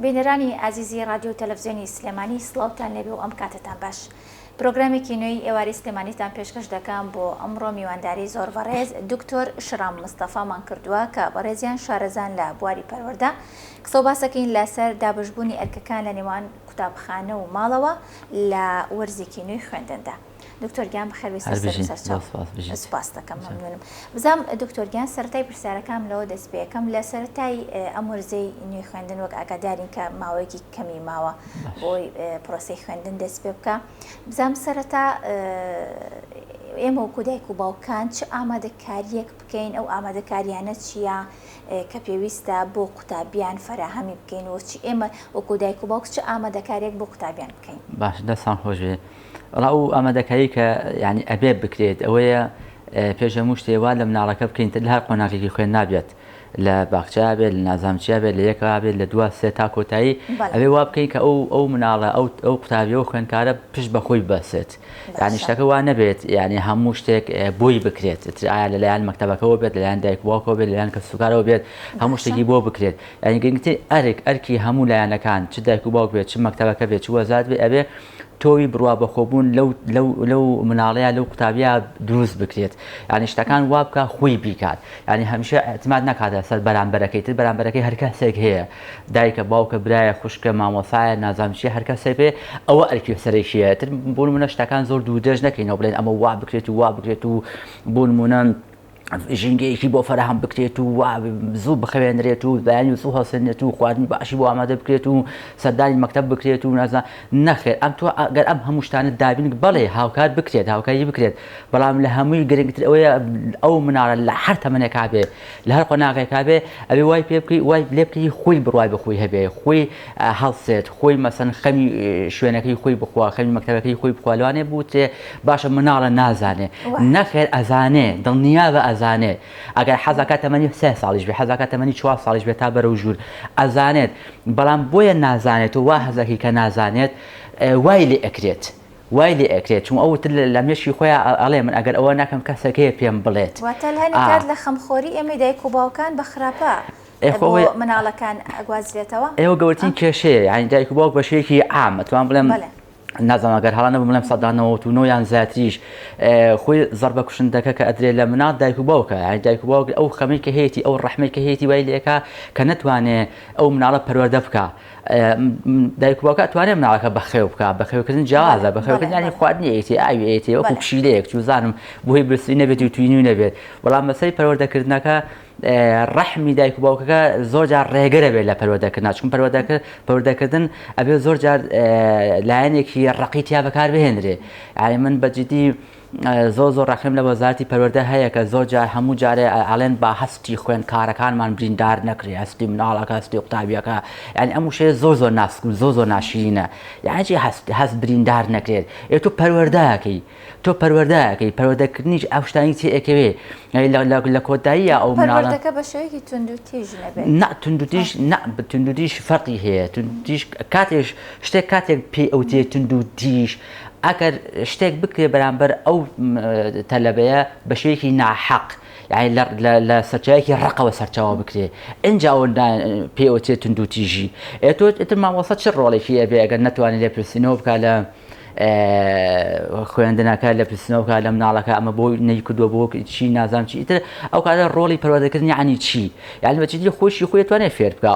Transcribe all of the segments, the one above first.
بینەرانی ئازیزی رادیۆ تەلەڤیزیۆنی سلێمانی سڵاوتان لێبێ و ئەم کاتتان باش. پرۆگرامێکی نوێی ئێواری سلێمانیتان پێشکەش دەکەم بۆ ئەمڕۆ میوانداری زۆر بەڕێز دکتۆر شرام مستەفامان کردووە کە بەڕێزیان شارەزان لە بواری پەروەردە قسە و باسەکەین لەسەر دابەشبوونی ئەرکەکان لە نێوان قوتابخانە و ماڵەوە لە وەرزێکی نوێی خوێندندا. دکتۆر گیان بەخێربێستی سپاس دەکەم مەمنونم. بزانم دکتۆر گیان سەرەتای پرسیارەکەم لەوە دەست پێ یەکەم لە سەرەتای ئەم وەرزەی نوێی خوێندن وەک ئاگادارین کە ماوەیەکی کەمی ماوە بۆی پرۆسەی خوێندن دەست پێ بکە. بزانم سەرەتا ئێمە وەکو دایک و باوکان چ ئامادەکاریەک بکەین، ئەو ئامادەکاریانە چییە کە پێویستە بۆ قوتابیان فەراهەمی بکەین و چی ئێمە وەکو دایک و باوک چ ئامادەکاریەک بۆ قوتابیان بکەین؟ باش دەستان خۆش بێ. ئەو ئامادەکاری کە یعنی ئەبێ بکرێت ئەوەیە پێش هەموو شتێوا لە مناڵەکە بکەین لە هەر قۆناغێکی خوێن نابێت، لە باخچە بێت، لە نازانچیا بێت، لە یەکەوە بێت، لە دووە سێ تا کۆتایی ئەبێ وا بکەین کە ئەو مناڵە ئەو قوتابیەوە خوێندکارە پشت بەخۆی بەسێت. یعنی شتەکە وا نەبێت یعنی هەموو شتێک بۆی بکرێت، ئایا لەلایەن مەکتەبەکەەوە بێت، لەلایەن دایک باوکەوە بێت، لەلایەن کەسوکارەوە بێت، هەموو شتێکی بۆ بکرێت. یعنی گرنگترین ئەرکی هەموو لایەنەکان چ دایک و باوک بێت، چ مەکتەبەکە بێت، چ وەزارەت بێت، ئەبێ تۆوی بڕوا بەخۆبوون لەو مناڵەیە لەو قوتابیە دروست بکرێت. یعنی شتەکان وا بکە خۆی بیکات. یعنی هەمیشە اعتماد نەکاتە سەر بەرامبەرەکەی، تر بەرامبەرەکەی هەر کەسێک هەیە، دایکە باوکە برایە خوشکە مامۆسایە نازانچیە هەر کەسێک بێ ئەوە ئەرکی سەرێکیە. تر بۆ نمونە شتەکان زۆر دوودرێژ نەکەینەوە بڵێن ئەمە وا بکرێت و وا بکرێت و بۆ نمونە ژینگەیەکی بۆ فەرەهم بکرێت و زوو بخوێنرێت و بەیانی زوو هەڵسێنێت و خواردنی باشی بۆ ئامادە بکرێت و سەردانی مەکتەب بکرێت و نازان نەخێر. ئەم تۆ ئەگەر ئەم هەموو شتانە دابین بەڵێ هاوکار بکرێت، هاوکاری بکرێت، بەڵام لە هەمووی گرنگتر ئەوەیە ئەو مناڵە لە هەر تەمەنێکا بێ، لە هەر قۆناغێکا بێ، ئەبێ وای پێ بکەی، وای لێ بکەی خۆی بڕوای بەخۆی هەبێ، خۆی هەڵسێت، خۆی مەسەن خەمی شوێنەکەی خۆی بخوا، خەمی مەکتەبەکەی خۆی بخوا، لەوانێ بوتێ باشە مناڵە نازانێ نەخێر ئەزانێ دڵنیا بە ئەزانێ. ئەگەر حەزەکە تەمەنی 3 ساڵیش بێ، حەزەکە تەمەنی 4 ساڵیش بێت تا بەرەو ژوور ئەزانێت، بەڵام بۆیە نازانێت و وا هەزەکەی کە نازانێت وای لێ ئەکرێت، وای لێ ئەکرێت، چون ئەو لە مێشی خۆیان ئەڵێ من ئەگەر ئەوە ناکەم کەسەکەیە پێم بڵێت. واتە هەنی کات لە خەمخۆری ئێمە دایک و باوکان بە خراپە مناڵەکان ئەگوازرێتەوە. ئێوە گەورەترین کێشەیە، یعنی دایک و باوک بە شێوەیەکی عام ئەتوان بڵێم نازانم ئەگەر هەڵانە بڵێم 99 یان زیاتریش خۆی زەربە کوشندەکە کە ئەدرێت لە مناڵ دایک و باوکە. یعنی دایک و باوک ئەو خەمی کە هەیەی، ئەو ڕەحمەی کە هەیەی وای لێکا کە نەتوانێت ئەو مناڵە پەروەردە بکە. دایک و باوکە ئەتوانێت مناڵەکە بەخێو بکە، بەخێوکردن جیازە، بەخێوکردن ینی خواردنی ئەیەتی ئاوی ئەیەتی وەکو پشیلەیەک چوزانم بۆی برسی نەبێت و توینی نەبێت. بەڵام مەسەی پەروەردەکردنەکە ڕەحمی دایک و باوکەکە زۆر جار ڕێگەرە بێت لە پەروەردەکردن، چون پەروەردەکردن ئەبێ زۆر جار لایەنێکی ڕقی تیا بەکار بهێنرێ. یعنی من بەجددی زۆر ڕەخیم لە وەزارەتی پەروەردە هەیە کە زۆر جار هەموو جارێ ئەڵێن با هەستی خوێندکارەکانمان بریندار نەکرێ، هەستی مناڵەکە، هەستی قوتابیەکە، یعنی ئەم شێ زۆر ناسک و زۆر ناشرینە. یعنی چی هەست بریندار نەکرێت؟ تۆ پەروەردەکەی، تۆ پەروەردەکەی، پەروەردەکردنیش ئەو شتانی تێئەکەوێ لە کۆتاییە ئەو پەروەردەکە بە شێوەیەکی تونند و تیژ نەبێت. نە تونند و تیژ فەرقی هەیە. کاتێش شتێک کاتێک پێی ئەوتێ تونند و تیژ ئەگەر شتێک بکرێ بەرامبەر ئەو تەلەبەیە بە شێوەیەکی ناحەق، یعنی لە سەرچاوێکی ڕقەوە سەرچاوە بکرێ، ئەنجا ئەوە پێی ئەوتێ تونند و تیژی. تۆ ئیتر مامۆستا چ ڕۆڵێکی هەبێ ئەگەر نەتوانێت لێ پرسیینەوە بکە لە خوێندنەکە، لە پرسیینەوە لە مناڵەکە ئەمە بۆ نەیکردووە بۆ چی نازانم چی، ئیتر ئەو کاتە ڕۆڵی پەروەردەکردن یعنی چی؟ یعنی بەجددی خۆشی خۆی توانێت فێر بکە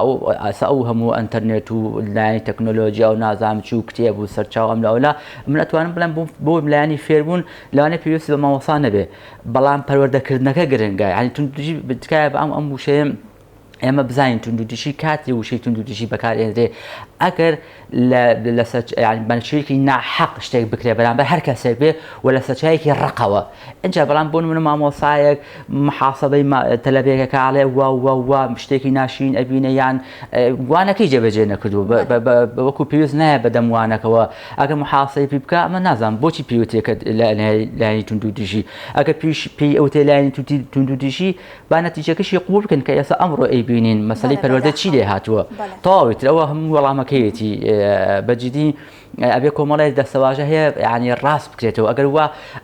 ئەو هەموو ئەنتەرنێت و لایەنی تەکنۆلۆژیا و نازانم چی و کتێب و سەرچاو ئەم لەولا من ئەتوانم بڵێم بۆ لایەنی فێربوون لەوانەیە پێویستی بە مامۆستا نەبێ، بەڵام پەروەردەکردنەکە گرنگە. یعنی توندوتیژی بتکایە بە ئەم وشەیە ئێمە بزانین توندوتیژی کاتی وشەی توندوتیژی بەکارهێنرێ ئەگەر بە شێوەیەکی ناحەق شتێک بکرێ بەرامبەر هەر کەسێک بێ و لە سەرچاوێکی ڕقەوە. ئەنجا بەڵام بۆ نمونە مامۆسایەک محاسەبەی تەلەبێکەکە ئاڵێ وا شتێکی ناشرین ئەبینە یان وانەکەی جێبەجێ نەکردووە وەکو پێویست نایە بەدەم وانەکەوە، ئەگەر محاسەی پێ بکە ئەمە نازانم بۆچی پێوتێکە لایەنی توندوتیژی، ئەگەر پێی ئەوتێ لایەنی توندوتیژی با نەتیجەکەشی قبول بکەن کە ئێستا ئەمڕۆ بینین مەسەلەی پەروەردە چی لێ هاتووە تەواوی ترەوە هەموو وەڵامەکەیەتی بەجددی ئەبێ کۆمەڵی دەستەواژە هەیە ینی ڕاست بکرێتەوە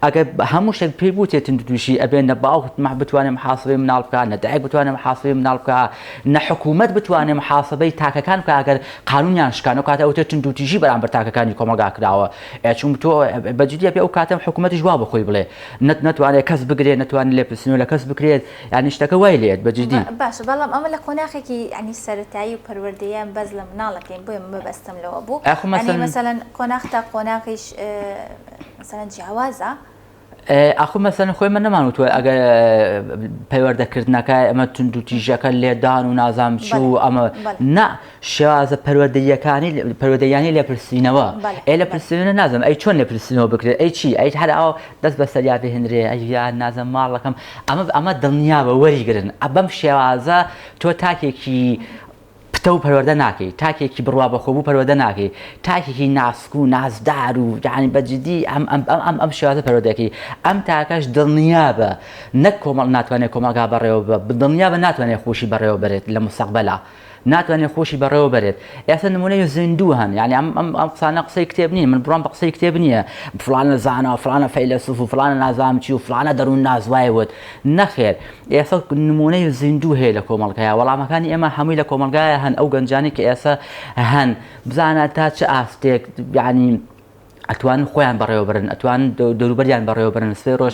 ئەگەر هەموو شتێک پێی بوو تێتن تووشی ئەبێ نە باوک بتوانێت محاسبەی مناڵ بکات نە دایک بتوانێت محاسبەی مناڵ بکات نە حکوومەت بتوانێت محاسبەی تاکەکان بکات ئەگەر قانونیان شکان و کاتە ئەوتە تندوتیژی بەرامبەر تاکەکانی کۆمەلگا کراوە چون تۆ بەجددی ئەو کاتەم حکوومەتیش وا بخۆی بڵێ نەتوانێت کەس بگرێت نەتوانێت لێپرسینەوە لە کەس بکرێت یانی شتەکە وای لێت بەجددی باش بەڵام ئەمە لە قۆناغێکی ینی سەرەتایی و پەروەردەیان بەس لە مناڵەکەین بۆیە مەبەستم لەوە بوو مەسەلەن قۆناغ تا قۆناغیش مەسەلەن جیاوازە ئاخۆ مەسەن خۆی من نەمانوتوە ئەگەر پەیوەردەکردنەکە ئەمە تونندوتیژەکە لێدان و نازام چ و ئەمە نا شێوازە پەروەردەیانی لێپرسینەوە لە پرسیینە نازم ئەی چۆن لێپرسینەوە بکرێت ئەی چی ئەی هەر ئەو دەست بە سەریا بهێنرێ ئەیان نازم ماڵەکەم ئەمە دڵنیابە وەریگرن بەم شێوازە تۆ تاکێکی پتە و پەروەردە ناکەی تاکێکی بڕوا بەخۆبوو پەروەردە ناکەی تاکێکی ناسک و نازدار و یعنی بەجددی ئەم شێوازە پەروەردەکەی ئەم تاکەش دڵنیابە نەک کۆمەڵ ناتوانێت کۆمەلگا بەڕێوە دڵنیابە ناتوانێت خۆشی بەڕێوە بێت لە مستەقبەلا ناتوانێت خۆشی بەڕێوە بێت ئێستا نمونەی زیندوو هەن یعنی ئەم قسانە قسەی کتێب نییە من بڕام بە قسەی کتێب نییە فلانە زانە فلانە فەیلسوف و فلانە نازام چی و فلانە دەروون نازوایەوت نەخێر ئێستا نمونەی زیندوو هەیە لە کۆمەڵگایە وەڵامەکانی ئێمە هەمووی لە کۆمەلگایە هەن ئەو گەنجانی کە ئێستا هەن بزانە تا چه ئاستێک یعنی ئەتوان خۆیان بەڕێوە برن ئەتوان دەوروبەریان بەڕێوە برن سێ ڕۆژ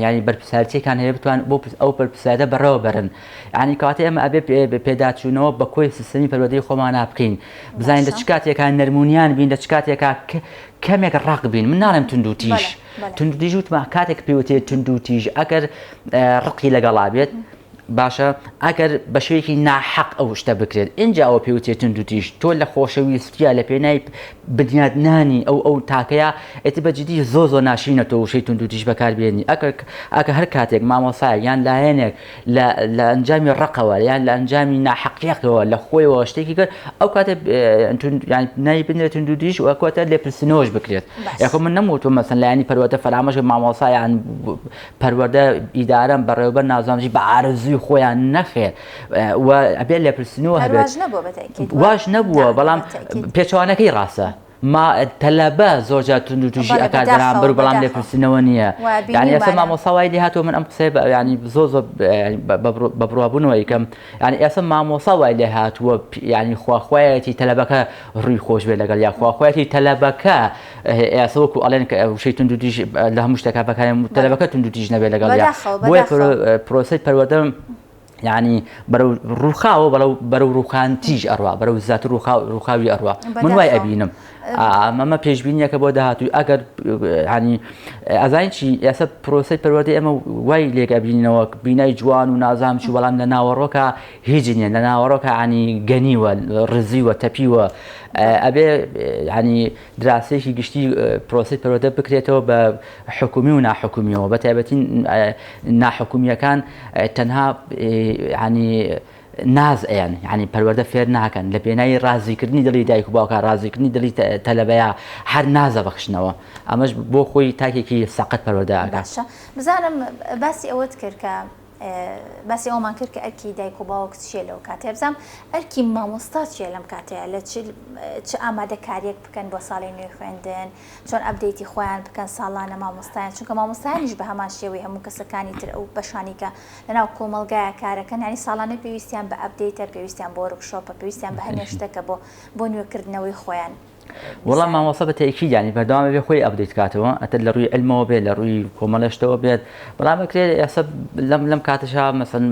ینی بەرپرسیارەتیەکان هەیە بتوان بۆ ئەو بەرپرسیارەتە بەڕێوە برن ینی کاتێ ئەمە ئەبێ پێداچوونەوە بە کۆی سیستەمی پەروەردەی خۆمان بکەین بزانین لە چ کاتێکان نەرمونیان بین لە چ کاتێکا کەمێک ڕاق بین من ناڵێم تونندوتیژ تونندوتیژ وتمە کاتێک پێوتێت تونندوتیژ ئەگەر ڕقی لەگەڵا بێت باشە ئەگەر بە شوەیەکی ناحەق ئەو شتە بکرێت اینجا ئەوە پێوتێت تونندوتیژ تۆ لە خۆشەویستیە لە پێنای بنیادنانی ئەو تاکەیە ئێتی بەجددی زۆ ناشینە تۆ وشەی تونندوتیژ بەکاربێنی ئەگە هەر کاتێک مامۆسای یان لایەنێک لە ئەنجامی ڕقەوە یان لە ئەنجامی ناحەقیەکەوە لە خۆیەوە شتێکی کرد ئەو کاتێ نای بنێت تونندوتیژ و کاتە لێپرسینەوەش بکرێت یاخۆ من نەموتوە مەسەن لایەنی پەروەردە فەرامەش مامۆسایان پەروەردە ئیدارەم بەڕێوەبەر نازانجی بە ئارزووی خۆیان نەخێر و ئەبێت لێپرسینەوە هەبێت واش نەبووە بەڵام پێچوانەکەی ڕاستە ما تەلەبە زۆرجار تونندوتیژی ئەکات بەرامبەر و بەڵام لێپرسینەوە نییە یعنی ئێستا مامۆساوای لێ هاتووە من ئەم قسەی ینی زۆر بە بڕوابوونەوە یکەم ینی ئێستا مامۆساوای لێ هاتووە ینی خواخوایەتی تەلەبەکە ڕووی خۆش بێت لەگەڵ یا خواخوایەتی تەلەبەکە ئێستا وەکو ئەڵێن کە وشەی تونندوتیژ لە هەموو شتێکا بەکارێن تەلەبەکە تونندوتیژ نەبێت لەگەڵ یا بۆیە پرۆسەی پەروەردە یعنی بەرەو ڕووخاوە بەرەو ڕووخانتیژ ئەڕوا بەرەو زیات ڕووخاوی ئەڕوا من وای ئەبینم ئەمە پێشبینیەکە بۆ داهاتووی ئەگەر ینی ئەزانین چی ئێستا پرۆسەی پەروەردەی ئەمە وای لێگەبینەوە بینای جوان و نازام چی بەڵام لە ناوەڕۆکە هیچ نییە لە ناوەڕۆکە ینی گەنیوە ڕزیوە تەپیوە ئەبێ ینی دراسەیەکی گشتی پرۆسەی پەروەردە بکرێتەوە بە حکومی و ناحکومیەوە بە تایبەتی ناحکومیەکان تەنها ینی ناز ئەیان ینی پەروەردە فێر ناکەن لە پێناوی ڕازیکردنی دڵی دایک و باوکە ڕازیکردنی دڵی تەلەبەیە هەر نازە بەخشنەوە ئەمەش بۆ خۆی تاکێکی سەقەت پەروەردە باشە بزانم باسی ئەوەت کرد کە باسی ئەومان کرد کە ئەرکی دایک و باوک چیە لەو کاتێ بزانم ئەرکی مامۆستا چیە لەم کاتەیە لە چ ئامادەکاریەک بکەن بۆ ساڵی نوێی خوێندن چۆن ئەپدەیتی خۆیان بکەن ساڵانە مامۆستایان چونکە مامۆستایانیش بە هەمان شێوەی هەموو کەسەکانی تر ئەو بەشانی کە لەناو کۆمەلگایە کارەکەن ینی ساڵانە پێویستیان بە ئەپدەیتە پێویستیان بۆ ورکشۆپە پێویستیان بە هەمێ شتێکە بۆ نوێکردنەوەی خۆیان وەڵام مامۆستا بە تەکید ینی بەردەوام بێ خۆی ئەپدەیت کاتەوە ئەتر لە ڕووی علمەوە بێت لە ڕووی کۆمەڵەشتەوە بێت بەڵام بکرێت ئێستا لەم کاتەشا مەسەن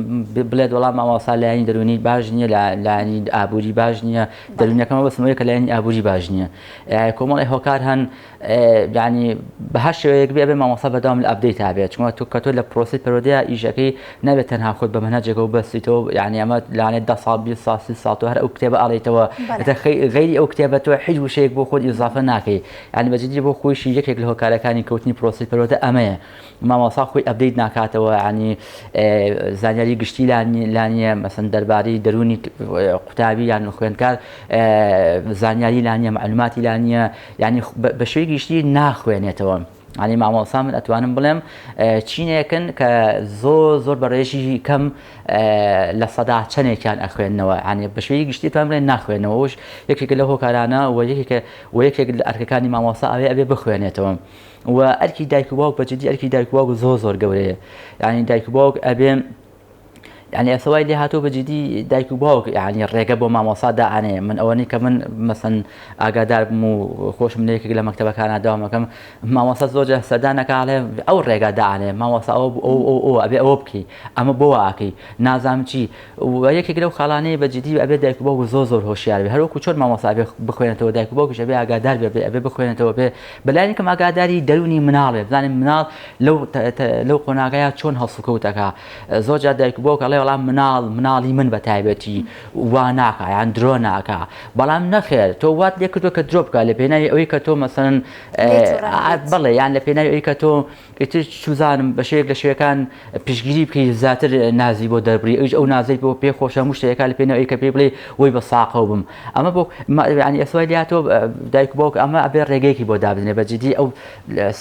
بڵێت وەڵام مامۆستا لایەنی دەرونی باش نییە لایەنی ئابووری باش نییە دەرونیەکەمە بەسمەوەی کە لایەنی ئابووری باش نییە کۆمەڵی هۆکار هەن ینی بە هەر شێوەیەک بێ مامۆستا بەردەوام لە ئەپدەیت هابێت چونکە تۆ لە پرۆسی پەروەردەیە ئیشەکەی نەبێت تەنها خۆت بە مەنهەجێکە و بەستیتەوە ینی ئەمە لانێت 10 ساڵ 20 ساڵ 30 ساڵ تۆ هەر ئەو کتێبە ئاڵێتەوە غەیری ئەو کتێبە تۆ هیچ وشەیەک بۆ خۆت ئیزافە ناکەی ینی بەجددی بۆ خۆیشی یەکێک لە هۆکارەکانی کەوتنی پرۆسی پەروەردە ئەمەیە مامۆستا خۆی ئەپدەیت ناکاتەوە ینی زانیاری گشتی لانیە مەسەن دەربارەی دەرونی قوتابی یان خوێندکار زانیاری لانیە معلوماتی لانیە ینی بە شێوەی گشتی ناخوێنێتەوە ینی مامۆسا من ئەتوانم بڵێم چینێکن کە زۆر بە ڕێژی کەم لە سەدا چەندێکیان ئەخوێننەوە، ینی بە شێوەیەکی گشتی توانم بڵێن ناخوێنەوەش یەکێکە لە هۆکارانە و یەکێک لە ئەرکەکانی مامۆسا ئەبێ بخوێنێتەوە. و ئەرکی دایک و باوک بەجددی ئەرکی دایک و باوک زۆر گەورەیە، ینی دایک و باوک ئەبێ يعني ئەسەوای لێ هاتوو بەجددی دایک و باوک ینی ڕێگە بۆ مامۆسا دائانێ. من ئەوەنی کە من مەسەن ئاگادار بم و خۆشم لەیەکێک لە مەکتەبەکانە داوامەکەم مامۆسا زۆرجار سەردانەکەڵێ ئەو ڕێگا دائانێ مامۆسا ئەبێ ئەوە بکەی ئەمە بۆ ئاکەی نازام چی و یەکێک لەو خاڵانەیە بەجددی ئەبێ دایک و باوک زۆر هۆشیار بێ، هەروەکو چۆن مامۆسا ئەبێ بخوێنێتەوە دایک و باوکیش ئەبێ ئاگادار بێ ئەبێ بخوێنێتەوە بێ بەلایەنێکم ئاگاداری دەرونی مناڵێ بزانین مناڵ لەو قۆناغەیە چۆن هەڵسوکەوتەکە. زۆرجار دایک و باوک ئەڵێ وەڵام مناڵی من بە تایبەتی وا ناکە یان درۆ ناکە، بەڵام نەخێر تۆ وات لێ کردووە کە درۆ بکە لە پێناوی ئەوەی کە تۆ مەسەن بڵێ یان لە پێناوی ئەوەی کە تۆ ئیتر چوزانم بە شێوێک لە شوێکان پشگیری بکەی زیاتر نازی بۆ دەربڕی ئەوش ئەو نازەی بۆ پێ خۆشە شتێکەکە لە پێناوی کە پێ بڵێ وەی بە ساقەو بم. ئەمە بۆ ینی ئەسوای لاتۆ دایک و باوک ئەمە ئەبێ ڕێگەیەکی بۆ دابنێ بەجددی ئەو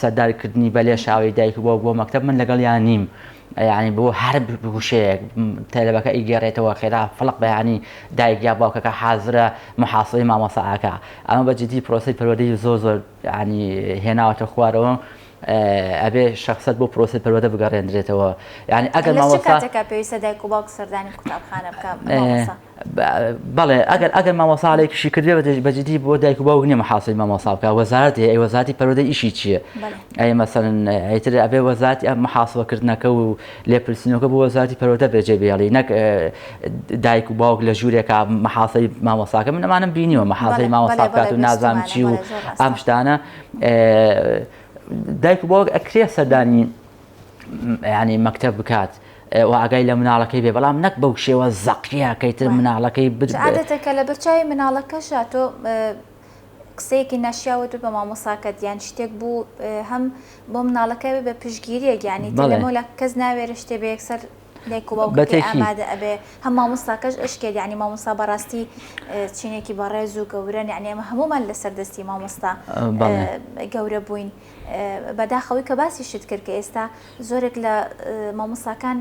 سەردارکردنی بەلێ شاوی دایک و باوک بۆ مەکتەب من لەگەڵیان نیم. يعني بۆ هەر بگوشەیەک تەلەبەکە ئیگەڕێتەوە خێرا فڵق بەیانی دایک یا باوکەکە حازرە محاسبەی مامۆساکە. ئەمە بەجددی پرۆسی پەروەردەی زۆر ینی هێناوەتە خوارەوە ئەبێ شخصەت بۆ پرۆسی پەروەردە بگەڕێنرێتەوە. ینی ئەگەر مامۆستا پێویستە دایک و باوک سەردانی قوتابخانە بکە بەڵێ ئەگەر مامۆساڵێکیشی کردێ بەجددی بۆ دایک و باوک نییە محاسبەی مامۆسا بکە وەزارەت هەیە وەزارەتی پەروەردەی ئیشی چییە؟ ئەی مەسەڵەن ئیتر ئەبێ وەزارەتی محاسبەکردنەکە و لێپرسینەوەکە بۆ وەزارەتی پەروەردە بێجێبێڵی نەک دایک و باوک لە ژوورێکە محاسبەی مامۆساکە من ئەمانم بینیوە محاسبەی مامۆسا بکات و نازانم چی و ئەم شتانە دایک و باوک ئەکرێ سەردانی ینی مەکتەب بکات و ئاگای لە مناڵەکەی بێ بەڵام نەک بەو شێوە زەقیەکەیتر مناڵەکەی عادەتەکە لە بەرچاوی مناڵەکەشە تۆ قسەیەکی ناشیاوت بە مامۆساکەت یان شتێک بوو هەم بۆ مناڵەکەی بە پشگیریەک ینی تەلەمۆ کەس ناوێرە شتێ بە یەکسەر دایک و باوکەکەی ئامادە ئەبێ هەم مامۆستاکەش ئەشکێت ینی مامۆستا بەڕاستی چینێکی بەڕێز و گەورە یعنی ئەمە هەمومان لەسەر دەستی مامۆستا گەورە بووین. بەداخەوەی کە باسی شت کرد کە ئێستا زۆرێک لە مامۆستاکان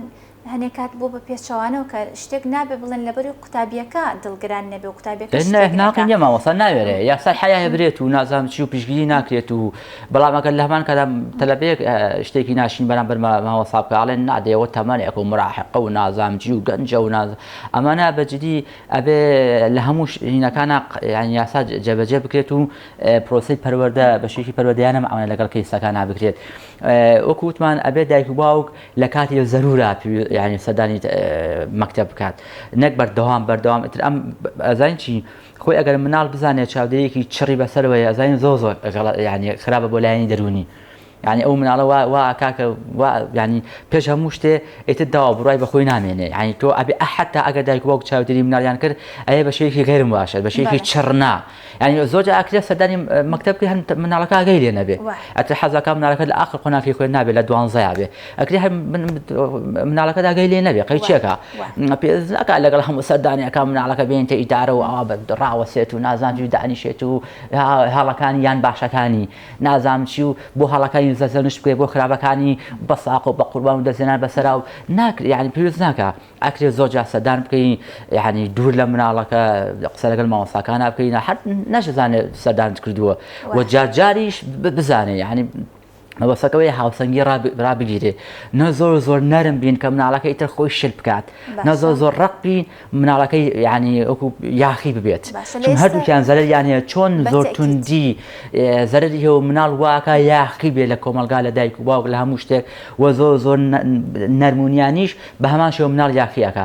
هەنێک کات بۆ بە پێچەوانەوە کە شتێک نابێ بڵێن لەبەری قوتابیەکە دڵگران نەبێ و قوتابیەکە ناقی نیە مامۆستا ناوێرێ یاسای حیا هەبرێت و نازانم چی و پشگیری ناکرێت و بەڵام ئەگەر لە هەمان کەدا تەلەبەیەک شتێکی ناشین بەرامبەر مامۆستا بکە ئاڵێن نادەیەوە تەمەنێک و مراحقە و نازانم چی و گەنجە و ئەمانە بەجددی ئەبێ لە هەموو هینەکانە یاسا جێبەجێ بکرێت و پرۆسی پەروەردە بەشێکی پەروەردەیانە ئەمانە لەگەڵ کەیسەکانە بکرێت. وەکو وتمان ئەبێ دایک و باوک لە کاتی زەرورە يعني سەردانی مەکتەب بکات نەک بەردەوام ئەتر ئەم ئەزانین چی خۆی ئەگەر مناڵ بزانێت چاودێرێکی چڕی بەسەرەوەی ئەزانین زۆر يعني خراپە بۆ لایەنی دەرونی يعني ئەو مناڵە وا کاکە يعني پێش هەموو شتێ ئیتر داوا بڕای بەخۆی نامێنێ يعني تۆ ئەبێ حتا ئەگەر دایک و باوک چاودێری مناڵیان کرد ئەیە بە شێوەیەکی غێر مباشر بە شێوەیەکی چڕنا يعني زۆرجار ئەکرێ سەردانی مەکتەبکە هەم مناڵەکە ئاگای لێ نەبێ ئەتر حەزەکە مناڵەکە لە ئاخر قۆناغی خۆی نابێت لە 12 بێ ئەکرێ مناڵەکە ئاگای لێ نەبێ قەیچێکە پێزەکە لەگەڵ هەموو سەردانیەکە مناڵەکە بێنتە ئیدارە و ئەوا ڕاوەسێت و نازانجی دانیشێت و هەڵەکانی یان باشەکانی نازانم چی و بۆ هەڵەکانی زەزەنش بکرێت بۆ خراپەکانی بە ساق و بە قوربان و دەزێنان بەسەرا و ناکرێت یعنی پێویست ناکە ئەکرێت زۆرجار سەردان بکەین یعنی دوور لە مناڵەکە قسە لەگەڵ مامۆستاکانە بکەین هەر نەشزانێت سەردانت کردووە و جارجاریش بزانێ یعنی مەبەستەکەوەی هاوسەنگی ڕابگیرێ نە زۆر نەرم بین کە مناڵەکە ئیتر خۆی شل بکات نە زۆر ڕق بین مناڵەکەی یعنی وەکو یاخی ببێت چون هەردووکیان زەرەریانەیە چۆن زۆر توندی زەرەری هەیە و مناڵ واکە یاخی بێ لە کۆمەلگا لە دایک و باوک لە هەموو شتێک و زۆر نەرمونیانیش بە هەمان شێوە مناڵ یاخیەکە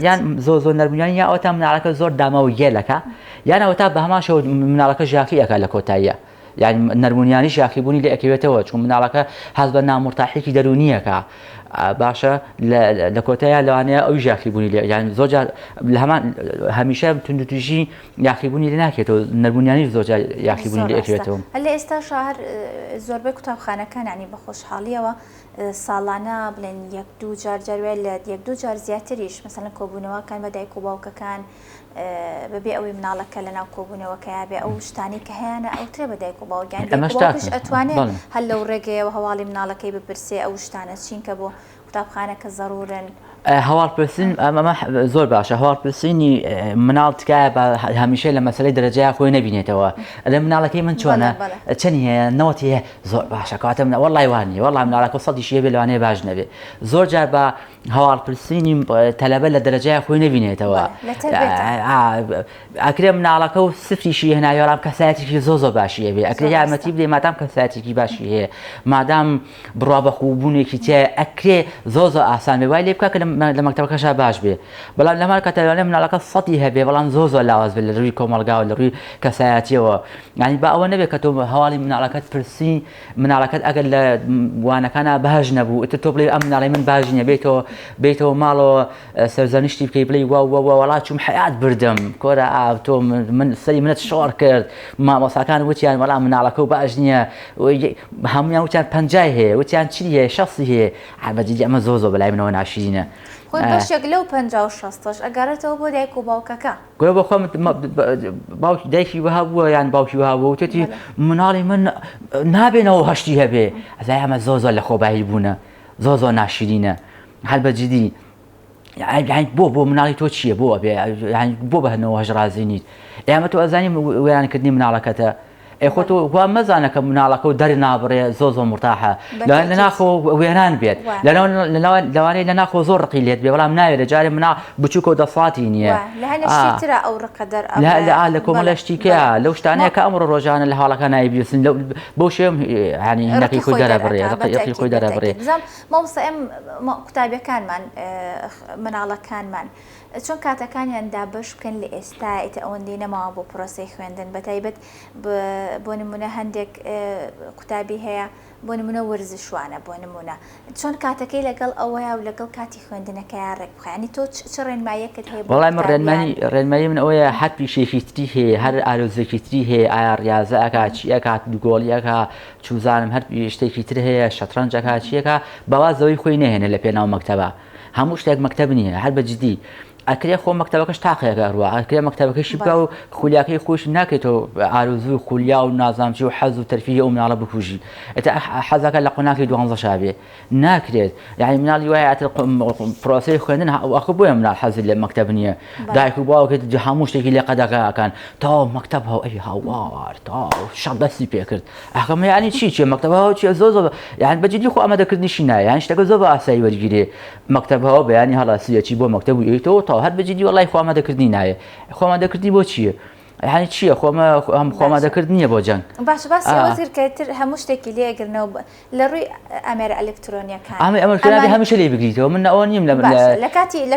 یان زۆر نەرمونیانی یا ئەوەتا مناڵەکە زۆر داما و گێلەکە یان ئەوەتا بە هەمان شێوە مناڵەکە یاخیەکە لە کۆتاییە يعني نەرمونیانیش یاخیبوونی لە ئەکەوێتەوە چون مناڵەکە هەز بە نامورتاحێکی دەرونیەکە باشە لە کۆتایە لەوانەیە ئەو یاخیبوونی لێ یان زۆرجار لە هەمان هەمیشە توندوتیژی یاخیبوونی لێ ناکێتەوە نەرمونیانیش زۆرجار یاخیبوونی لێ ئەکەوێتەوە. هەر لە ئێستا شەهر زۆربەی قوتابخانەکان ینی بە خۆشحاڵیەوە ساڵانە بڵێن 1-2 جار لە 1-2 جار زیاتریش مەسەڵەن کۆبوونەوەکان بە دایک و باوکەکان ببێ ئەوەی مناڵەکە لەناو کۆبوونەوەکەیا بێ ئەو شتانی کە هەیەە ئەوترێ بە دایک و باوکیان دایک ئەتوانێت هەل لەو ڕێگەیەوە هەواڵی مناڵەکەی بپرسێ ئەو شتانە چینکە بۆ قوتابخانەکە ضرورن. هەواڵپرسین ئەمە زۆر باشە. هەواڵپرسینی مناڵ تکایە بە هەمیشە لە مەسەلەی دەرەجەیە خۆی نەبینێتەوە. لە مناڵەکەی من چۆنە چەندی هەیە نەوەتی هەیە زۆر باشە کاتە من وەڵای وانیە وەڵام مناڵەکە سەدی شێ بێ لەوانەیە باش نەبێ. زۆر جار بە هەواڵپرسینی تەلەبە لە دەرەجەیە خۆی نەبینێتەوە. ئەکرێ مناڵەکە و سفریشی هێناوی وەڵام کەسایەتێکی زۆر باشیە بێ. ئەکرێ یارمەتی بدەی مادام کەسایەتێکی باشی هەیە مادام بڕوا بە خوبوونێکی تێ ئەکرێ زۆر ئاسان بێ وای لێ بکە لە مەکتەبەکەشا باش بێ. بەڵام لەمال کاتەوانێ مناڵەکە سەدی هەبێ بەڵام زۆر لاواز بێت لە ڕووی کۆمەڵگا و لە ڕووی کەسایەتیەوە. یعنی بە ئەوە نەبێت کە تۆ هەواڵی مناڵەکەت پرسی مناڵەکەت ئەگەر لە وانەکانە باش نەبوو ئتر تۆ بڵێ ئەم مناڵی من باش نییە بێتەوە ماڵەوە سەرزەنیشتی بکەی بڵێ وەڵات چوم حیات بردم کۆرە تۆ من سەری منت شۆڕ کرد مامۆساکان وتیان وەڵام مناڵەکە و باش نییە هەمویان وتیان پەنجای هەیە وتیان چی هەیە شەسی هەیە بەجددی ئەمە زۆر بەلای منەوە ناشرینە. خۆی بەشێک لەو 50 و 60 ئەگەڕێتەوە بۆ دایک و باوکەکە. گوێ بە خۆم باوکی دایکی وها بووە یان باوکی وها بوو وتێتی مناڵی من نابێنەوە هەشتی هەبێ ئەزای ئەمە زۆر لە خۆبایی بوونە زۆر ناشرینە هەر بەجددی بۆ مناڵی تۆ چییە بۆ بێ بۆ بەهنەوە هەژ ڕازی نیت ئێمە تۆ ئەزانی وێرانکردنی مناڵەکەتە خۆ تۆ وا مەزانە کە مناڵەکە و دەری نابڕێ زۆر مرتاحە لە ناخۆ وێران بێت لەوانەیە لە ناخۆ زۆر ڕقی لێت بێ بەڵام ناوێت لە جارێ منا بچووکە و دەسڵاتی نییە لە کۆمەڵە شتیکەیە لەو شتانەیە کە ئەمڕۆ ڕۆژانە لە هەڵەکە نایبیستن بۆ شێم ینی هینەکەی خۆی دەرەبڕێ ڕقی خۆی دەرەبڕێ. مامۆستا ئێم قوتابیەکانمان مناڵەکانمان چۆن کاتەکانیان دابش بکەن لە ئێستا ئێتە ئەوەندەی نەماوە بۆ پرۆسەی خوێندن بەتایبەت بۆ نمونە هەندێک قوتابی هەیە بۆ نمونە ورزشوانە بۆ نمونە چۆن کاتەکەی لەگەڵ ئەوەیە و لەگەڵ کاتی خوێندنەکەیان ڕێک بخەیانی تۆ چ ڕێنماییەکەت هەیە؟ وەڵام ڕێنمایی من ئەوەیە هەر پیشێکی تری هەیە هەر ئارۆزێکی تری هەیە ئایا ڕاضە ئەکا چی ئەکات دوگۆڵیەکە چوزانم هەر شتێکی تر هەیە شەترەنجەکە چیەکە بەوازەوەی خۆی نەهێنە لە پێناو مەکتەبە هەموو شتێک مەکتەب نییە هەر بەجددی ئەکرێ خۆ مەکتەبەکەش تاقیەکە ڕوە ئەکرێ مەکتەبەکەشی بکە و خولیاکەی خۆش ناکرێتەوە ئارزووی خولیا و نازانچی و حەز و تەرفیهی ئەو مناڵە بکوژی ئێتە حەزەکە لە قۆناکی 12 شابێ ناکرێت یعنی مناڵی وایە پرۆسەی خوێندن ئەخ بۆیە مناڵ حەزی لە مەکتەب نییە دایک و باوکت هەموو شتێکی لێ قەدەکەکان تا مەکتەب ئەی هاوار تا شەڕ دەستی پێ کرد ئەخەمە یعنی چی مەکتەبەوە چیە زۆر یعنی بەجددی خۆ ئامادەکردنیشی نایە یعنی شتەکە زۆر بە ئاسایی وەرگیرێ مەکتەبەوە بەیانی هەڵاسیەکی بۆ مەکتەب و ئێیتەوە تا هەر بەجددی وەڵای خۆ ئامادەکردنی نایە خۆ ئامادەکردنی بۆ چییە؟ یعنی چییە خۆ ئامادەکرد نییە بۆ جەنگ باش باسی وەزیرکەتر هەموو شتێکی لێگرنەوە لە ڕووی ئەمێرە ئەلکترۆنیەکان ئەمەکردی هەمیشە لێ بگریتەوە من ئەوە نیم لە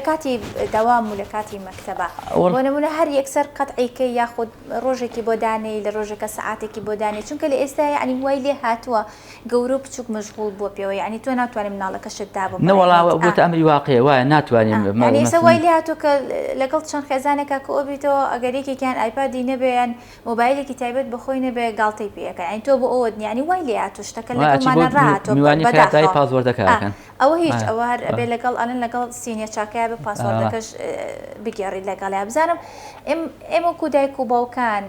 کاتی دەوام و لە کاتی مەکتەبە بۆ نمونە هەر یەکسەر قەتعیکەی یاخود ڕۆژێکی بۆ دانەی لە ڕۆژێکە سەعاتێکی بۆ دانێ چونکە لە ئێستا یعنی وای لێ هاتووە گەورە و بچووک مەشغوڵ بۆ پێوە یعنی تۆ ناتوانێت مناڵەکەشت دابە نەوەڵا بۆتە ئەمری واقعە وایە ناتوانین یعنی ئێستا وای لێ هاتووە کە لەگەڵ چەند خێزانێکە کە ئۆبیتەوە ئەگەرێکێکیان ئایپادی نەبێیان مۆبایلێکی تایبەت بەخۆی نەبێ گاڵتەی پێەکە یعنی تۆ بۆ ئەوت نیانی وای لێ هاتوو شتەکە لەگەڵمانە ڕاهاتۆ پاسوەردەکەکەن ئەوە هیچ ئەوە هەر بێ لەگەڵ ئەلەن لەگەڵ سینیە چاکایە بە پاسوەردەکەش بگێڕیت لەگەڵیا بزانم ئێمە وەکو دایک و باوکان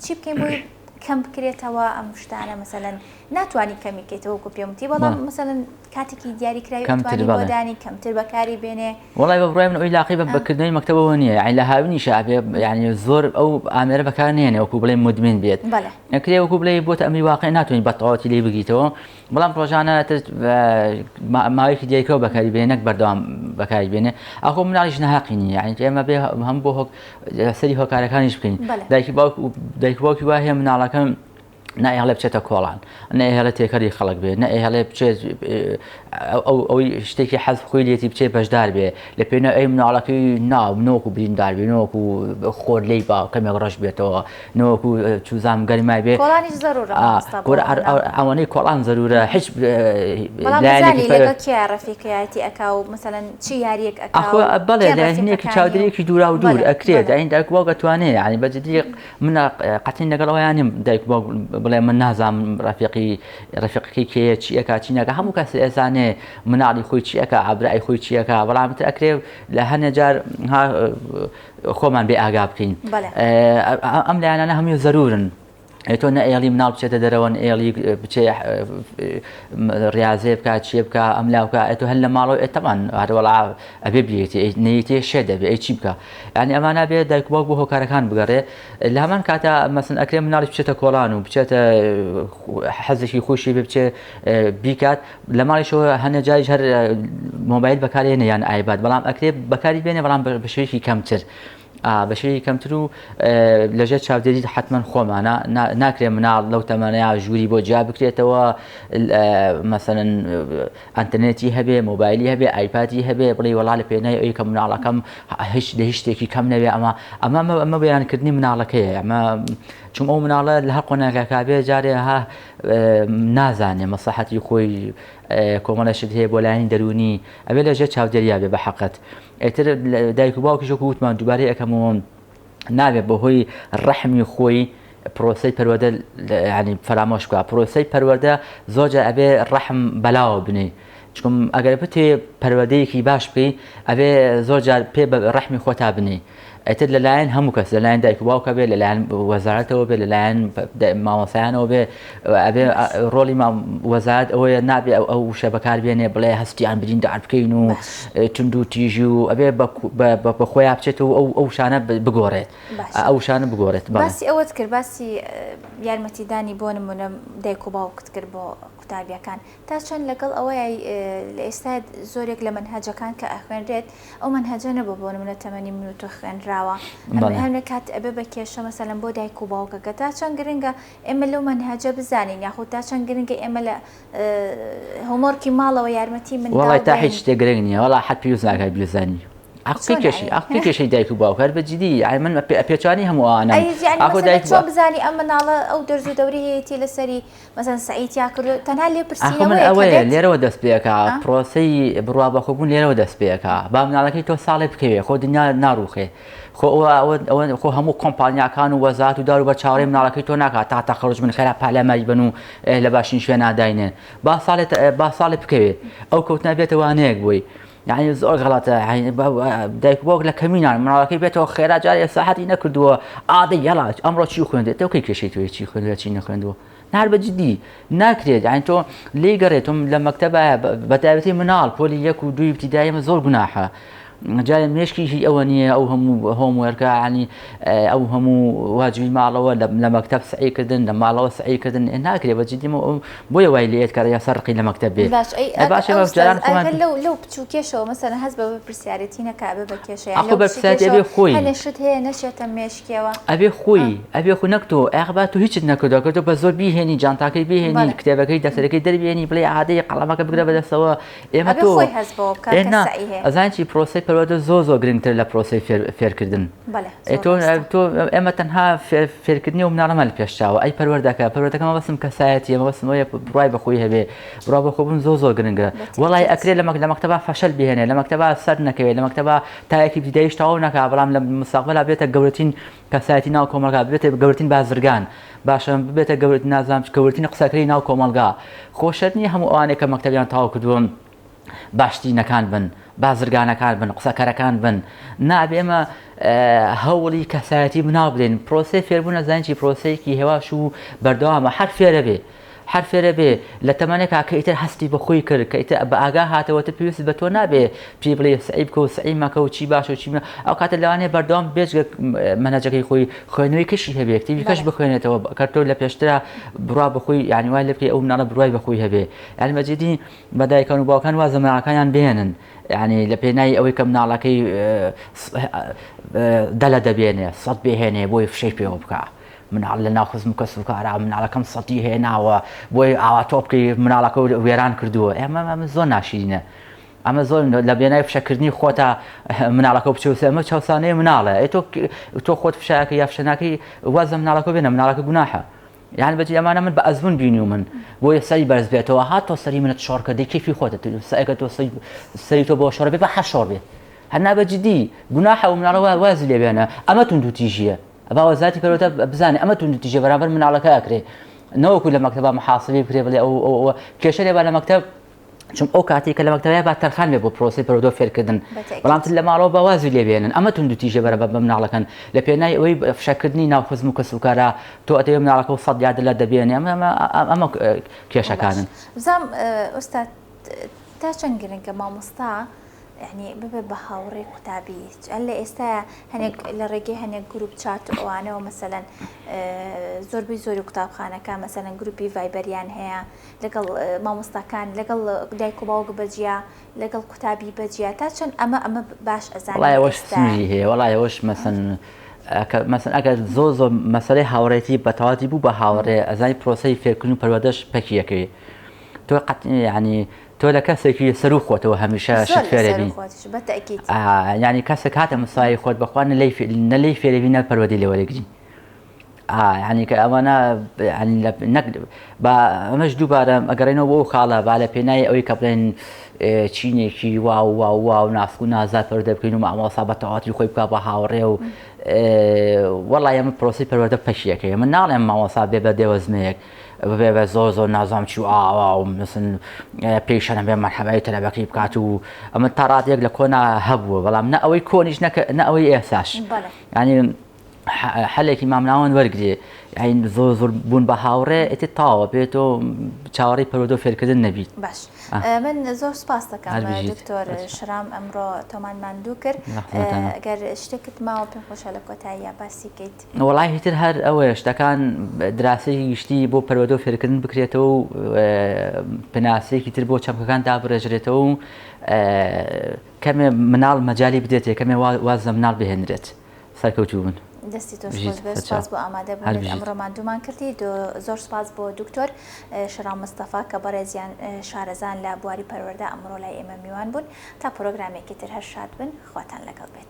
چی بکەین بۆی کەم بکرێتەوە ئەم شتانە مەسەلەن ناتوانانی کەمیکەیتەوە وەکو پێمتی بەڵام مەسەلەن کاتێکی دیاریکراوی توانی بۆدانی کەمتر بەکاری بێنێ وڵای بەڕای من ئەوی لاقی بە بەکردنەوەی مەکتەبەوە نییە یعنی لە هاوینی شعبێ یعنی زۆر ئەو ئامێرە بەکار نێنێ وەکو بڵێ مدمن بێت ئەکرێ وەکو بڵێ بۆتە ئەمری واقع ناتوانین بەتەواوەتی لێ بگیتەوە بەڵام ڕۆژانە ماوەیەکی دیکەوە بەکاری بێنێ نەک بەردەوام بەکاری بێنێ ئەخۆ مناڵیش نەهاقی نییە یعنی ئێمە بێ هەم بۆ سەری هۆکارەکانیش بکەین دایک باوکی وا هەیە مناڵەکەم نەئێڵێ بچێتە کۆڵان نەئێڵێ تێکەری خەڵک بێ نەئێڵێ بچێت ئەوەی شتێکی حەز خۆی لێتی بچێت بەشدار بێ لە پێێنە ئەی مناڵەکەی ناو نۆک و بریندار بێ نۆک و خۆر لی با کەمێک ڕەش بێتەوە نۆک و چوزام گەرمای بێ ئەوانەی کۆڵان زەرورە هیچ ڕەفیقایەتی ئەکا و مەسەلەن چی یاریەک بەڵێ لە هینێکی چاودێکی دوورا و دوور ئەکرێت ئەین دایک باوک ئەتوانێت ینی بەجددی منە قەتین لەگەڵ ئەویانیم دایک بڵێ من نازانم ڕفیقی کێیە چیەکە چینەکە هەموو کەس ئێزانێ مناڵی خۆی چیەکە ئابرای خۆی چیەکە بەڵام تر ئەکرێ لە هەنێ جار خۆمان بێ ئاگا بکەین ئەم لایەنانە هەموو زەرورن تۆ نە ئێڵی مناڵ بچێتە دەرەوەن ئێڵی بچێ ڕاضێ بکات چێ بکە ئەم لاوکە ئەتۆ هەل لە ماڵەوە ئێتەمان هەروەڵا ئەبێ بێتی نەیەتێ شێ دەبێ ئەی چی بکە ینی ئەمانە بێت دایک و باوک بۆ هۆکارەکان بگەڕێ لە هەمان کاتە مەسن ئەکرێ مناڵی بچێتە کۆڵان و بچێتە حەزێکی خۆشی بێ بچێ بیکات لە ماڵیشەوە هەنێ جاریش هەر مۆبایل بەکارێنە یان ئایبات بەڵام ئەکرێ بەکاری بێنێ بەڵام بە شێوەیەکی کەمتر بەشەی کەمتر و لەژێر چاودێری حتمما خۆمانە ناکرێ مناڵ لەو تەمەنەیە ژووری بۆ جیا بکرێتەوە مەسەن ئەنتەرنێتی هەبێ مۆبایلی هەبێ ئایپاتی هەبێ بڵێ وەڵا لە پێنای ئەوی کە مناڵەکەم هیچ شتێکی کەم نەبێ ئەمە بەیانکردنی مناڵەکەیە ئەمە چون ئەو مناڵە لە هەر قۆناغاکا بێ جارێ ها نازانێ مەسلحەتی خۆی کۆمەڵەشت هەیە بۆ لایەنی دەرونی ئەبێ لەژێر چاودێریا بێ بە حەقەت ئێتر دایک و باوکیشە وتمان دووبارەی ئەەکەمەوە نابێت بەهۆی ڕەحمی خۆی پرۆسەی پەروەردە ینی فەرامۆش بکە پرۆسەی پەروەردە زۆرجە ئەبێ ڕەحم بەلاوە بنێ چکم ئەگەر بتێ پەروەردەیەکی باش بکەی ئەبێ زۆرجار پێ بە ڕەحمی خۆتا بنێ ئەتر لەلایەن هەموو کەس لەلایەن دایک و باوکە بێ لەلایەن وەزارەتەوە بێ لەلایەن مامۆسایانەوە بێ ئەبێ ڕۆڵی وەزارەت ئەوەیە نابێ ئەو شە بەکار بێنێ بڵێ هەستیان بدین داعر بکەین و تونند و تیژی و ئەبێ بە خۆیان بچێتەوە ئەو شانە بگۆڕێت ئەو شانە بگۆڕێت باسی ئەوەت کرد باسی یارمەتیدانی بۆ نمونە دایک و باوکت کرد بۆ قوتابیەکان تا چەند لەگەڵ ئەوەیە لە ئێستا زۆرێک لە منهەجەکان کە ئەخوێنرێت ئەو منهەجە نەبوو بۆ نمونە تەمەنی من و تۆ خوێنراوە هەر کات ئەبێ بە کێشە مەسەلەن بۆ دایک و باوکەکە تا چەند گرنگە ئێمە لەو منهەجە بزانین یاخود تا چەند گرنگە ئێمە لە هۆمۆرکی ماڵەوە یارمەتی من وڵای تا هیچ شتێک گرنگ نییە وڵا حەت پێویست ناکات بیزانی عقلی کێشەی دایک و باوکەر بە جدی من پێچوانی هەمووانە چۆن بزانی ئەم مناڵە ئەو دەرز و دەوری هەیەی لەسەری مەسەن سعیدیا کرد تەنها لێ پرسیەوەی لێرەوە دەست پێەکە پرۆسەی بڕوا بەخۆبوون لێرەوە دەست پێەکە با مناڵەکەی تۆ ساڵێ بکەوێ خۆ دنیا ناڕوخێ خۆ هەموو کۆمپانیاکان و وەزات و دار و بە چاوەڕێی مناڵەکەی تۆ ناکات تا خەرج من خێرا پالەماری بن و لە باشین شوێن ناداینێن با ساڵێ بکەوێ ئەو کەوتنە بێتە وانەیەک بووی يعني زۆر غەڵەتە دایک باوک لە کەمینان مناڵەکەی بێتەوە خێرا جارێ ساحەتی نەکردووە ئادەی یەڵا ئەمڕۆ چی خوێندێت تۆ کەی کێشەی توێ چی خوێندوە چی نەخوێندووە نار بە جدی ناکرێت یعنی تۆ لێی گەڕێتم لە مەکتەبە بەتایبەتی مناڵ پۆلی 1 و 2 ابتیدایی زۆر گوناحە جای مێشکی ئەوە نییە ئەو هەموو هۆموەرکە عنی ئەو هەموو واجبی ماڵەوە لە مەکتەب سعیکردن لە ماڵەوە سعیکردن ناکرێت بە جدی بۆیە وای لێت کار یا سەرقی لە مەکتەب بێت لەو بچوو کێشەوە مەسەن هەست بە پرسیارەتی نەکا بە بە کێشەیە ئەخۆ بەرساتی ئەبێ خۆی هەنێشت هەیە نەچێتە مێشکەوە ئەبێ خۆ نەکتۆ ئەخبات تو هیچت نەکردو کردو بە زۆر بیهێنی جانتاکەی بهێنی کتێبەکەی دەسەرەکەی دەربێنی بڵێ عادەیە قەڵەمەکە بگرە بەدەستەوە ئێمە تۆ ئەزانکی پرۆسەی پەروەردە زۆر گرنگتر لە پرۆسەی فێرکردن تۆ ئێمە تەنها فێرکردنی و مناڵەمە لە پێشچاوە ئەی پەروەردەکەمە بەسم کەسایەتی ئەمە بەسم بڕای بەخۆی هەبێ بڕا بەخۆبوون زۆر گرنگە وەڵای ئەکرێت لە مەکتەبە فەشەل بهێنێ لە مەکتەبە سەر نەکەوێت لە مەکتەبە تایەکی ابتیداییش تەواو نەکا بەڵام لە مستەقبەلا بێتە گەورەترین کەسایەتی ناو کۆمەلگا بێتە گەورەترین بازرگان باشە بێتە گەورەترین نازانم گەورەترین قسەکەری ناو کۆمەلگا خۆشەت نییە هەموو ئەوانەیە کە مەکتەبیان تەواو کردووە باشترینەکان بن بازرگانەکان بن قسەکەرەکان بن نابێمە هەوڵی کەسایەتی بناو بدەین پرۆسەی فێربوون نەزانین پرۆسەیەکی هێواش و بەردەوامە هەر فێرە بێ هەر فێرە بێ لە تەمەنێکا کە ئیتر هەستی بەخۆی کرد کە ئیتر بە ئاگا هاتەوەتە پێویست بە تۆ نابێ پێی بڵێ سعی بکە و سعی مەکە و چی باشە و چی ئەو کاتە لەوانەیە بەردەوام بێجگە مەنهەجەکەی خۆی خوێنەوەی کەشی هەبێ کتێبی کەش بخوێنێتەوە کە تۆ لە پێشترا بڕوا بخۆی یعنی وای لێ بکەی ئەو مناڵە بڕوای بەخۆی هەبێ یعنی بەجددی بە دایکان و باوکان وازە مناڵەکانیان بهێنن يعني لە پێناوی ئەوەی کە مناڵەکەی دەلە دەبێنێ سەد بهێنێ بۆی فشەی پێوە بکە مناڵ لە ناو خزم کەس و کارا مناڵەکەم سەدی هێناوە بۆی ئاوا تۆ بکەی مناڵەکە وێران کردووە ئێمە زۆر ناشرینە ئەمە زۆر لە بێناوی فشەکردنی خۆتە مناڵەکە بچوسە ئەمە چاوسانەیە مناڵە تۆ خۆت فشایەکە یا فشەناکەی وازە مناڵەکە بێنە مناڵەکە گوناحە يعني بجي أمانة من بأزمون بيني ومن بوي سري برز بيته وهاتو سري من الشركة دي كيف يخوت سأكتو سري تو بوشر بيه بحشر بيه هنا بجدي جناحه ومن على وازل يبينا أما تندو تيجيه أبا وزاتي كروتا بزاني أما تندو تيجي برابر من على كأكري نەوەکو لە مەکتەبە محاسبی بکرێ بڵێ ئەو کێشە لێ بە لە مەکتەب چون ئەو کاتێک کە لە مەکتەبە با تەرخان بێ بۆ پرۆسی پەرۆدۆ فێرکردن بەڵام لە ماڵەوە بەوازی لێبێنن ئەمە تونند و تیژە بەرە بە مناڵەکەن لە پێنای ئەوەی فشەکردنی ناوخزم و کەسوکارە تۆ ئەتەوێ مناڵەکە و 100 یاد لە دەبێنێ ئەمە کێشەکانن. بزانم ئوستاد تا چەند گرنگە مامۆستا يعني ببێ بە هاوڕێ قوتابی ئەلە ئێستا هەنێک لە ڕێگەی هەنێک گروپ چات ئەوانەوە مەسەلەن زۆربەی زۆری قوتابخانەکە مەسەلەن گروپی ڤایبەریان هەیە لەگەڵ مامۆستاکان لەگەڵ دایک و باوک بەجیا لەگەڵ قوتابی بەجیا تا چەند ئەمە باش ئەزانێت وڵای ئەوەش سنجی هەیە وڵای ئەوەش مەسەن ئەگەر زۆر مەسەلەی هاوڕێتی بەتەواتی بوو بە هاوڕێ ئەزانی پرۆسەی فێرکردن و پەروەردەش پەکیەکەی تۆ ینی تۆ لە کەسێکی سەر و خۆتەوە هەمیشە شت فێرەبی ینی کەسێک هاتە مساوی خۆت بەخوا نەلەی فێرەبی نە پەروەردەی لێ وەرەگری ینی کە ئەوانە بە ئەمەش دووبارە ئەگەڕێنەوە بۆ خاڵە با لە پێنای ئەوەی کە بڵێن چینێکی واو ناسک و نازات پەروەردە بکەین و مامۆستا بە تەواتی خۆی بکات بە هاوڕێ و وەڵای ئەمە پرۆسی پەروەردە پەشیەکەی من ناڵێم مامۆستا بێ بە دێوەزمەیەک ببێ بە زۆر نازام چی و ئاوا و مثل پێشەنە بێ مەرحەبای تەلەبەکەی بکات و ئەمە تا ڕاتێک لە کۆنا هەبووە بەڵام نە ئەوەی کۆنیش نە ئەوەی ئێساش ینی حەلێکی مامناوەن وەرگێ زۆر بوون بە هاوڕێ ئێتی تاوە بێتەوە چاوەڕی پەروەردە و فێرکردن نەبیت. باش من زۆر سپاس دەکەم دکتۆر شرام ئەمڕۆ تۆمانمان دوو کرد ئەگەر شتێکت ماوە پێم خۆشە لە کۆتاییە باسی بکەیت. وەڵای هیتر هەر ئەوەیە شتەکان دراسەی گشتی بۆ پەروەردە و فێرکردن بکرێتەوە و پناسەیەکی تر بۆ چەمکەکان دابڕێژرێتەوە و کەمێ مناڵ مەجای بدێت کەمێ واز لە مناڵ بهێنرێت سەرکەوتوو بن. دەستی تۆش خۆش بێ سپاس بۆ ئامادە بوونێت ئەمڕۆمان دوومان کردی زۆر سپاس بۆ دکتۆر شرام مستەفا کە بەڕێزیان شارەزان لە بواری پەروەردە ئەمڕۆ لای ئێمە میوان بوون تا پرۆگرامێکی تر هەر شاد بن خواتان لەگەڵ بێت.